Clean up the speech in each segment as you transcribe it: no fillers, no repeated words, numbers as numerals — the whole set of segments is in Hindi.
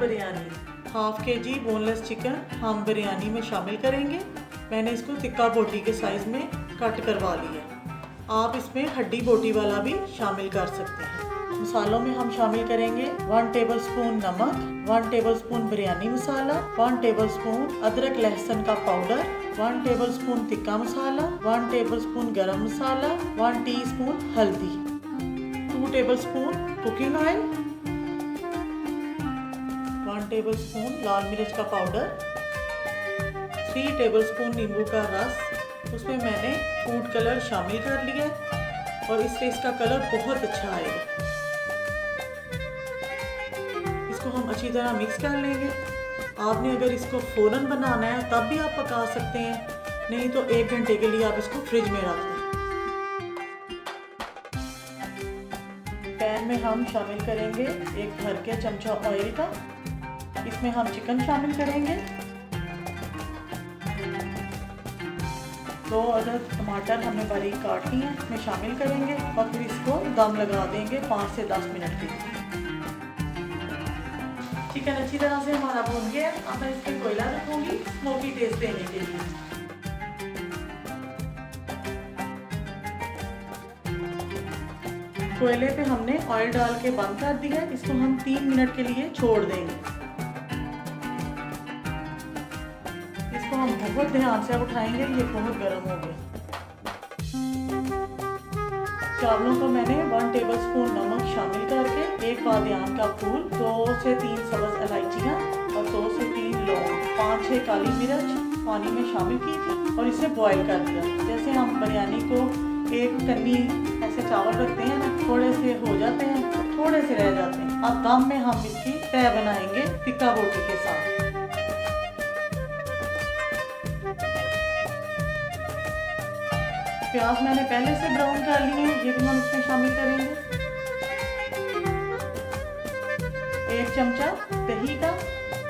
Biryani. Half KG boneless chicken हम बिरयानी में शामिल करेंगे। मैंने इसको तिक्का बोटी के साइज़ में कट करवा लिया। आप इसमें हड्डी बोटी वाला भी शामिल कर सकते हैं। मसालों में हम शामिल करेंगे 1 टेबलस्पून नमक, 1 टेबलस्पून बिरयानी मसाला, 1 टेबलस्पून अदरक लहसुन का पाउडर, 1 टेबलस्पून तिक्का मसाला, 1 टेबलस्पून गरम मसाला, 1 टीस्पून हल्दी, 2 टेबलस्पून कुकिंग ऑयल, 1 टेबलस्पून लाल मिर्च का पाउडर, 3 टेबलस्पून नींबू का रस। उसमें मैंने फूड कलर शामिल कर लिया और इससे इसका कलर बहुत अच्छा आएगा। इसको हम अच्छी तरह मिक्स कर लेंगे। आपने अगर इसको फ़ौरन बनाना है तब भी आप पका सकते हैं, नहीं तो 1 घंटे के लिए आप इसको फ्रिज में रख दें। पैन में हम शामिल करेंगे 1 भर के चमचा ऑयल का। इसमें हम चिकन शामिल करेंगे, 2 अदद टमाटर हमने बारीक काट लिए हैं, इसमें शामिल करेंगे और फिर इसको दम लगा देंगे 5 से 10 मिनट के लिए। चिकन अच्छी तरह से हमारा भून गया। अब मैं इसमें कोयला रखूंगी स्मोकी टेस्ट देने के लिए। कोयले पे हमने ऑयल डाल के बंद कर दिया। इसको हम 3 मिनट के लिए छोड़ देंगे। इसको हम बहुत ध्यान से उठाएंगे, ये बहुत गर्म हो गया। चावलों को मैंने 1 टेबलस्पून नमक शामिल करके 1 बादियान का फूल, 2 से 3 सब्ज़ इलायचियाँ और 2 से 3 लौंग, 5-6 काली मिर्च पानी में शामिल की थी और इसे बॉईल कर दिया। जैसे हम बिरयानी को 1 कन्नी ऐसे चावल रखते हैं ना, थोड़े से हो जाते हैं तो थोड़े से रह जाते हैं। अब दम में हम इसकी तह बनाएंगे तिक्का बोटी के साथ। प्याज मैंने पहले से ब्राउन कर लिए हैं, ये भी हम इसमें शामिल करेंगे। 1 चमचा दही का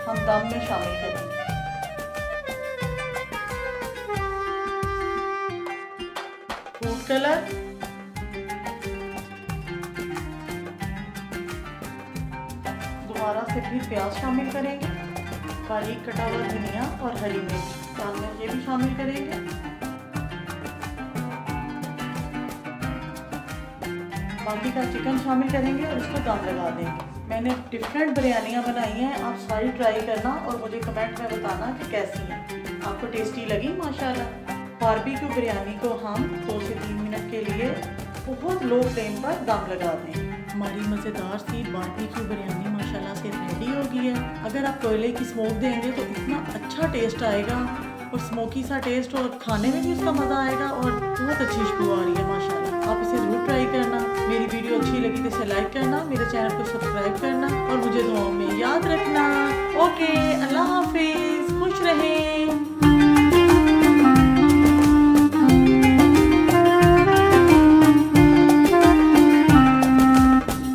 हम दम में शामिल करेंगे। फूड कलर, दोबारा से फिर प्याज शामिल करेंगे, बारीक कटा हुआ धनिया और हरी मिर्च साथ में ये भी शामिल करेंगे। बाकी का चिकन शामिल करेंगे और इसको दम लगा देंगे। मैंने डिफरेंट बिरयानियाँ बनाई हैं, आप सारी ट्राई करना और मुझे कमेंट में बताना कि कैसी हैं। आपको टेस्टी लगी माशाल्लाह। बारबेक्यू बिरयानी को हम 2 से 3 मिनट के लिए बहुत लो फ्लेम पर दम लगा दें। हमारी मज़ेदार सी बारबेक्यू बिरयानी माशाल्लाह से रेडी हो गई है। अगर आप कोयले की स्मोक देंगे तो इतना अच्छा टेस्ट आएगा और स्मोकी सा टेस्ट, और खाने में भी उसका मज़ा आएगा और बहुत अच्छी खुशबू आ रही है माशाल्लाह। आप इसे ज़रूर ट्राई करना। मेरी वीडियो अच्छी लगी तो इसे लाइक करना, मेरे चैनल को सब्सक्राइब करना और मुझे दुआओं में याद रखना। ओके।